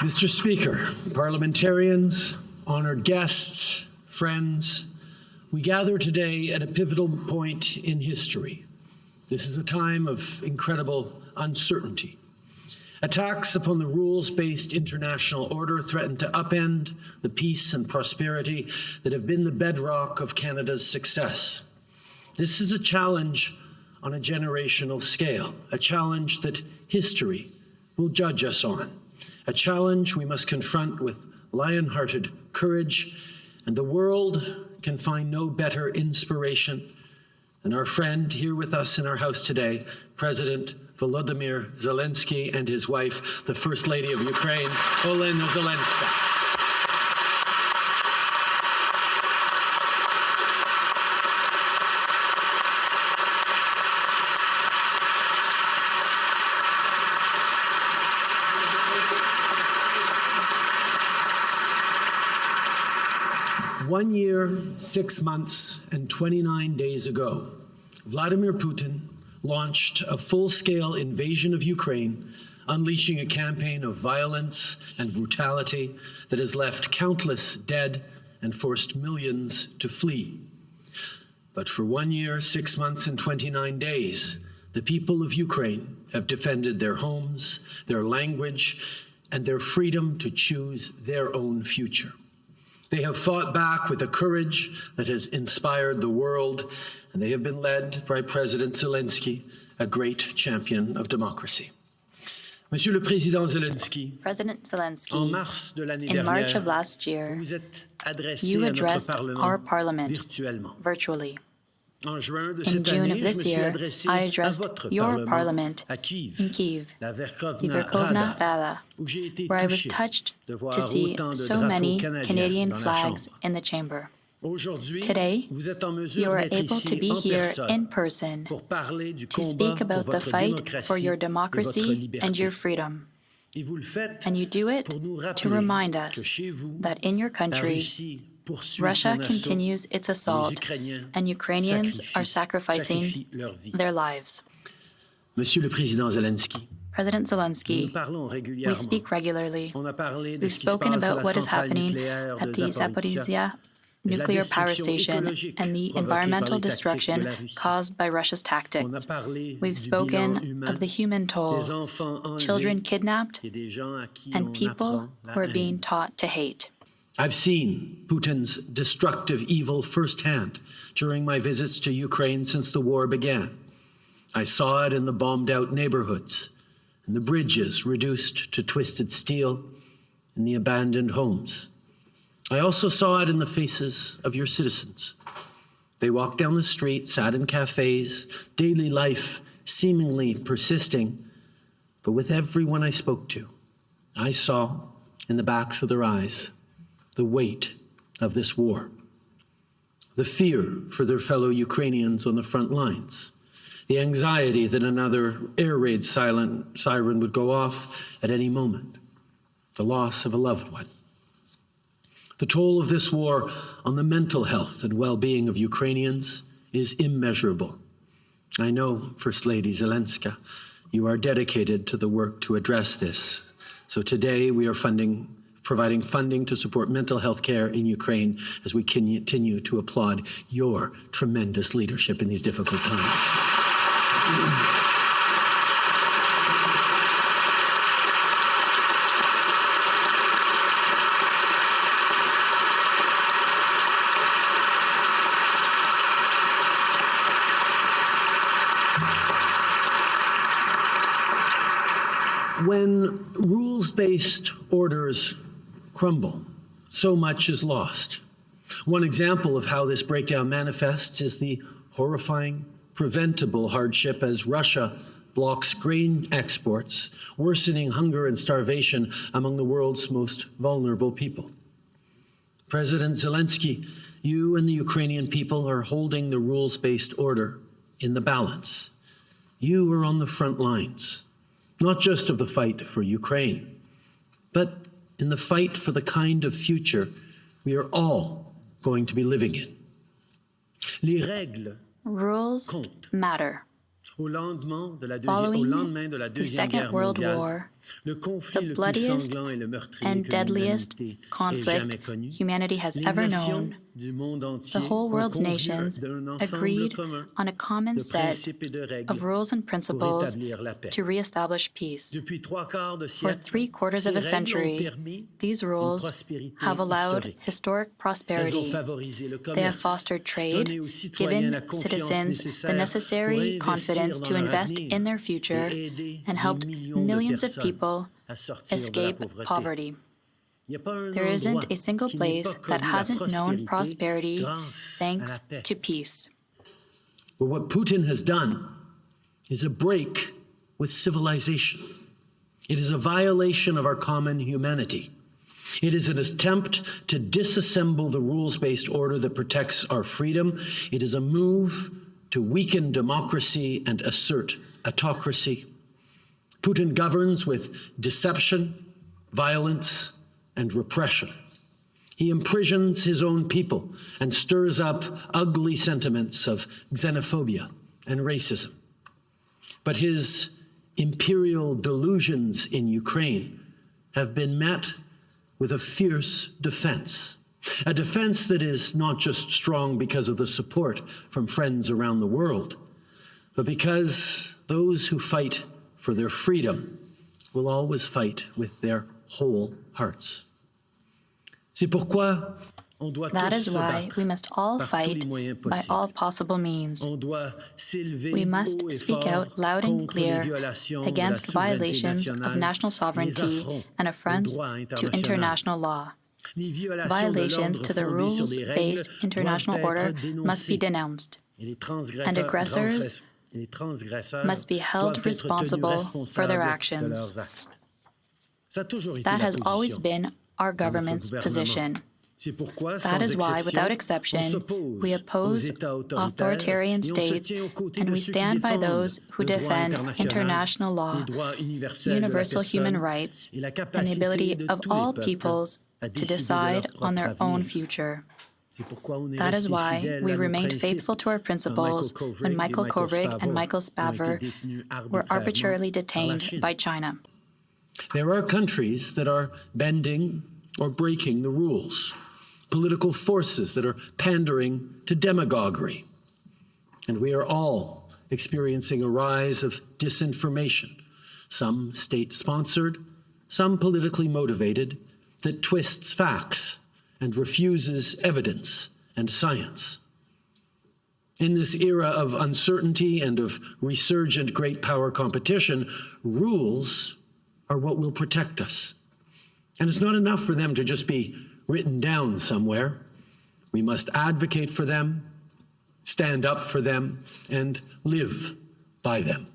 Mr. Speaker, parliamentarians, honored guests, friends, we gather today at a pivotal point in history. This is a time of incredible uncertainty. Attacks upon the rules-based international order threaten to upend the peace and prosperity that have been the bedrock of Canada's success. This is a challenge on a generational scale, a challenge that history will judge us on, a challenge we must confront with lion-hearted courage, and the world can find no better inspiration than our friend here with us in our house today, President Volodymyr Zelenskyy, and his wife, the First Lady of Ukraine, Olena Zelenska. One year, 6 months, and 29 days ago, Vladimir Putin launched a full-scale invasion of Ukraine, unleashing a campaign of violence and brutality that has left countless dead and forced millions to flee. But for 1 year, 6 months, and 29 days, the people of Ukraine have defended their homes, their language, and their freedom to choose their own future. They have fought back with a courage that has inspired the world, and they have been led by President Zelenskyy, a great champion of democracy. Monsieur le Président Zelenskyy, President Zelenskyy, in March of last year, you addressed our parliament virtually. In June of this year, I addressed your parliament in Kyiv, the Verkhovna Rada, where I was touched to see so many Canadian flags in the chamber. Today, you are able to be here in person to speak about the fight for your democracy and your freedom. And you do it to remind us that in your country, Russia continues its assault, and Ukrainians are sacrificing their lives. Monsieur le Président Zelenskyy, President Zelenskyy, we speak regularly. We've spoken about what is happening at the Zaporizhzhia nuclear power station and the environmental destruction caused by Russia's tactics. We've spoken of the human toll, children kidnapped, and people who are being taught to hate. I've seen Putin's destructive evil firsthand during my visits to Ukraine since the war began. I saw it in the bombed-out neighborhoods, in the bridges reduced to twisted steel, in the abandoned homes. I also saw it in the faces of your citizens. They walked down the street, sat in cafes, daily life seemingly persisting, but with everyone I spoke to, I saw in the backs of their eyes the weight of this war, the fear for their fellow Ukrainians on the front lines, the anxiety that another air raid siren would go off at any moment, the loss of a loved one. The toll of this war on the mental health and well-being of Ukrainians is immeasurable. I know, First Lady Zelenska, you are dedicated to the work to address this. So today we are providing funding to support mental health care in Ukraine as we continue to applaud your tremendous leadership in these difficult times. When rules-based orders crumble, so much is lost. One example of how this breakdown manifests is the horrifying, preventable hardship as Russia blocks grain exports, worsening hunger and starvation among the world's most vulnerable people. President Zelenskyy, you and the Ukrainian people are holding the rules-based order in the balance. You are on the front lines, not just of the fight for Ukraine, but in the fight for the kind of future we are all going to be living in. Rules matter. Following the Second World War, The bloodiest and deadliest conflict humanity has ever known, the whole world's nations agreed on a common set of rules and principles to reestablish peace. For 3/4 of a century, these rules have allowed historic prosperity. They have fostered trade, given citizens the necessary confidence to invest in their future, and helped millions of people escape poverty. There isn't a single place that hasn't known prosperity thanks to peace. But what Putin has done is a break with civilization. It is a violation of our common humanity. It is an attempt to disassemble the rules-based order that protects our freedom. It is a move to weaken democracy and assert autocracy. Putin governs with deception, violence, and repression. He imprisons his own people and stirs up ugly sentiments of xenophobia and racism. But his imperial delusions in Ukraine have been met with a fierce defense, a defense that is not just strong because of the support from friends around the world, but because those who fight for their freedom will always fight with their whole hearts. C'est pourquoi that is why we must all fight by all possible means. We must speak out loud and clear against violations of national sovereignty and affronts to international law. Violations to the rules-based international order must be denounced, and aggressors must be held responsible for their actions. That has always been our government's position. That is why, without exception, we oppose authoritarian states, and we stand by those who defend international law, universal human rights, and the ability of all peoples to decide on their own future. That is why we remained faithful to our principles when Michael Kovrig and Michael Spavor were arbitrarily detained by China. There are countries that are bending or breaking the rules, political forces that are pandering to demagoguery. And we are all experiencing a rise of disinformation, some state-sponsored, some politically motivated, that twists facts and refuses evidence and science. In this era of uncertainty and of resurgent great power competition, rules are what will protect us. And it's not enough for them to just be written down somewhere. We must advocate for them, stand up for them, and live by them.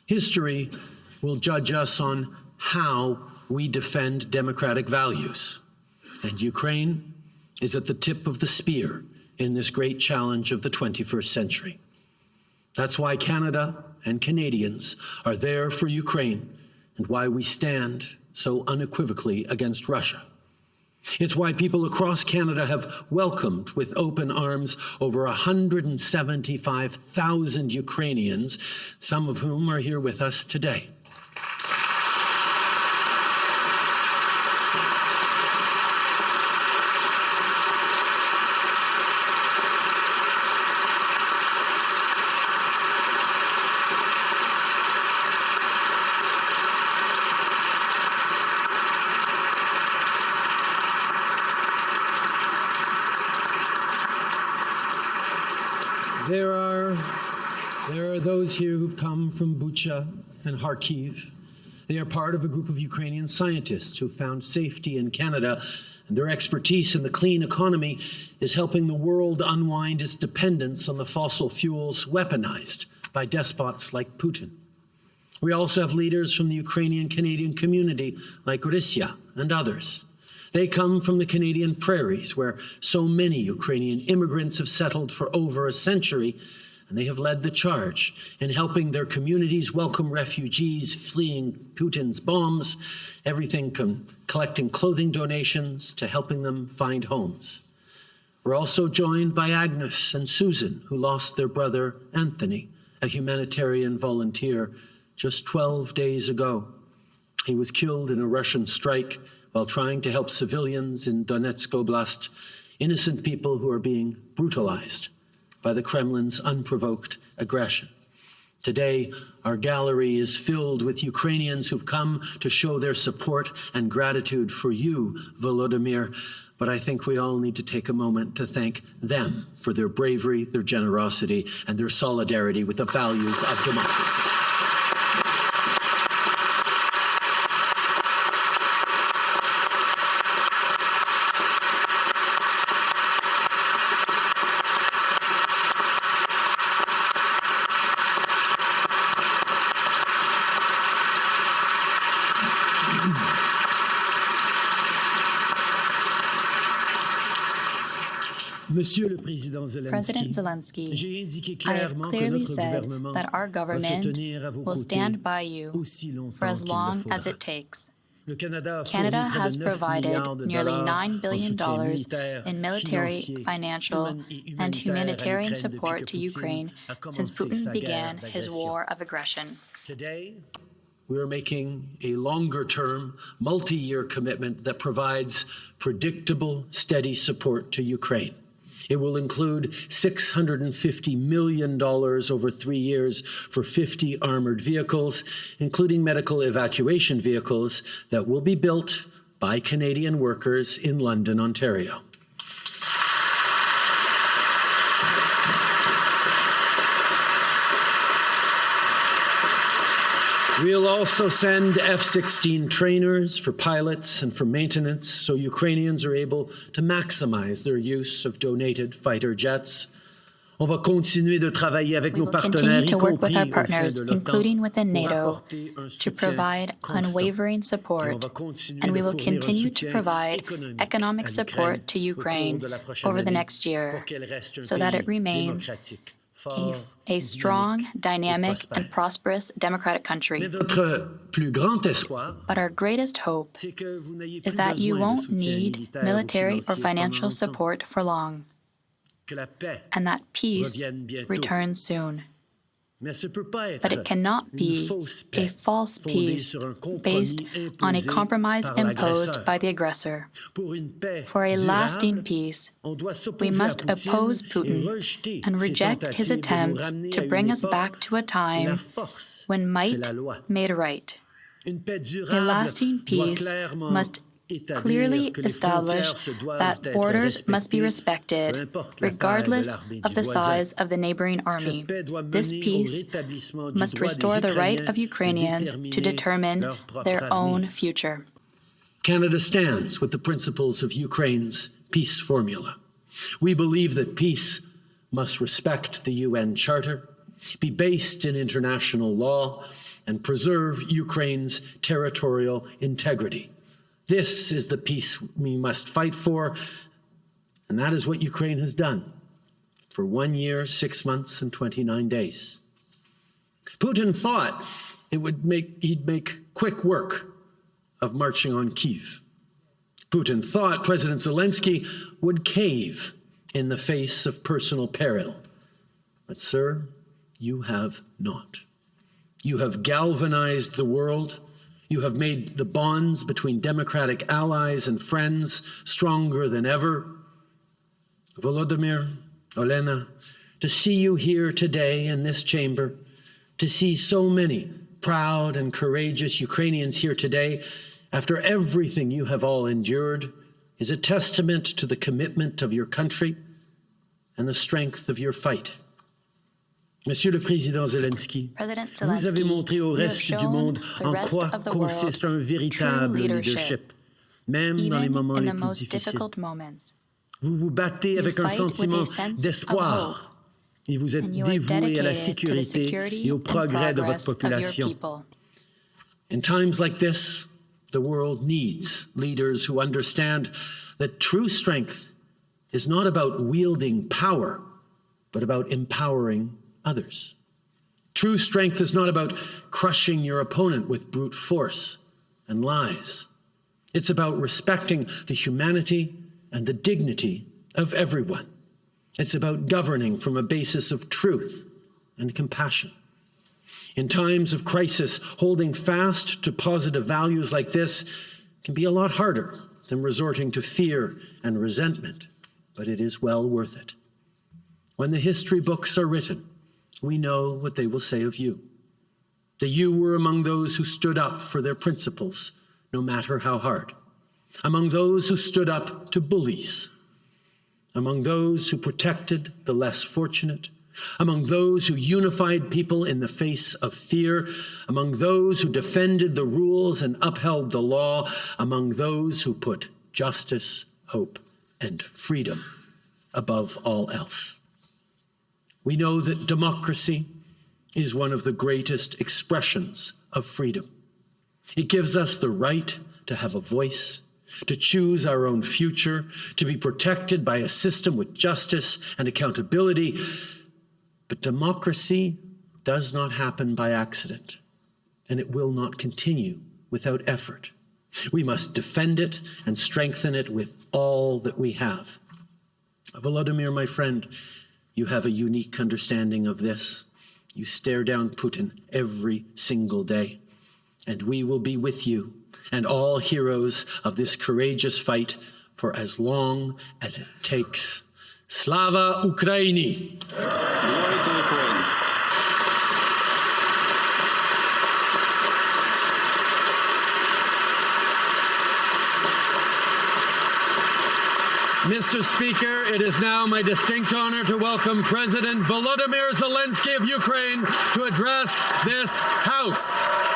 History will judge us on how we defend democratic values. And Ukraine is at the tip of the spear in this great challenge of the 21st century. That's why Canada and Canadians are there for Ukraine, and why we stand so unequivocally against Russia. It's why people across Canada have welcomed with open arms over 175,000 Ukrainians, some of whom are here with us today. There are those here who've come from Bucha and Kharkiv. They are part of a group of Ukrainian scientists who found safety in Canada, and their expertise in the clean economy is helping the world unwind its dependence on the fossil fuels weaponized by despots like Putin. We also have leaders from the Ukrainian-Canadian community like Rysya and others. They come from the Canadian prairies, where so many Ukrainian immigrants have settled for over a century, and they have led the charge in helping their communities welcome refugees fleeing Putin's bombs, everything from collecting clothing donations to helping them find homes. We're also joined by Agnes and Susan, who lost their brother Anthony, a humanitarian volunteer, just 12 days ago. He was killed in a Russian strike while trying to help civilians in Donetsk Oblast, innocent people who are being brutalized by the Kremlin's unprovoked aggression. Today, our gallery is filled with Ukrainians who've come to show their support and gratitude for you, Volodymyr, but I think we all need to take a moment to thank them for their bravery, their generosity, and their solidarity with the values of democracy. President Zelenskyy, I have clearly said that our government will stand by you for as long as it takes. Canada has provided nearly $9 billion in military, financial, and humanitarian support to Ukraine since Putin began his war of aggression. Today, we are making a longer-term, multi-year commitment that provides predictable, steady support to Ukraine. It will include $650 million over 3 years for 50 armored vehicles, including medical evacuation vehicles that will be built by Canadian workers in London, Ontario. We'll also send F-16 trainers for pilots and for maintenance so Ukrainians are able to maximize their use of donated fighter jets. We will continue to work with our partners, including within NATO, to provide unwavering support, and we will continue to provide economic support to Ukraine over the next year so that it remains a strong, dynamic, and prosperous democratic country. But our greatest hope is that you won't need military or financial support for long, and that peace returns soon. But it cannot be a false peace based on a compromise imposed by the aggressor. For a lasting peace, we must oppose Putin and reject his attempts to bring us back to a time when might made right. A lasting peace must clearly establish that borders must be respected, regardless of the size of the neighboring army. This peace must restore the right of Ukrainians to determine their own future. Canada stands with the principles of Ukraine's peace formula. We believe that peace must respect the UN Charter, be based in international law, and preserve Ukraine's territorial integrity. This is the peace we must fight for, and that is what Ukraine has done for 1 year, 6 months, and 29 days. Putin thought he'd make quick work of marching on Kyiv. Putin thought President Zelenskyy would cave in the face of personal peril. But, sir, you have not. You have galvanized the world. You have made the bonds between democratic allies and friends stronger than ever. Volodymyr, Olena, to see you here today in this chamber, to see so many proud and courageous Ukrainians here today, after everything you have all endured, is a testament to the commitment of your country and the strength of your fight. Monsieur le Président Zelenskyy, vous avez montré au reste du monde en quoi consiste un véritable leadership, même dans les moments les plus difficiles. Vous vous battez avec un sentiment d'espoir et vous êtes dévoué à la sécurité et au progrès de votre population. In times like this, the world needs leaders who understand that true strength is not about wielding power, but about empowering others. True strength is not about crushing your opponent with brute force and lies. It's about respecting the humanity and the dignity of everyone. It's about governing from a basis of truth and compassion. In times of crisis, holding fast to positive values like this can be a lot harder than resorting to fear and resentment, but it is well worth it. When the history books are written, we know what they will say of you. That you were among those who stood up for their principles, no matter how hard. Among those who stood up to bullies. Among those who protected the less fortunate. Among those who unified people in the face of fear. Among those who defended the rules and upheld the law. Among those who put justice, hope, and freedom above all else. We know that democracy is one of the greatest expressions of freedom. It gives us the right to have a voice, to choose our own future, to be protected by a system with justice and accountability. But democracy does not happen by accident, and it will not continue without effort. We must defend it and strengthen it with all that we have. Volodymyr, my friend, you have a unique understanding of this. You stare down Putin every single day, and we will be with you and all heroes of this courageous fight for as long as it takes. Slava Ukraini! Mr. Speaker, it is now my distinct honor to welcome President Volodymyr Zelenskyy of Ukraine to address this House.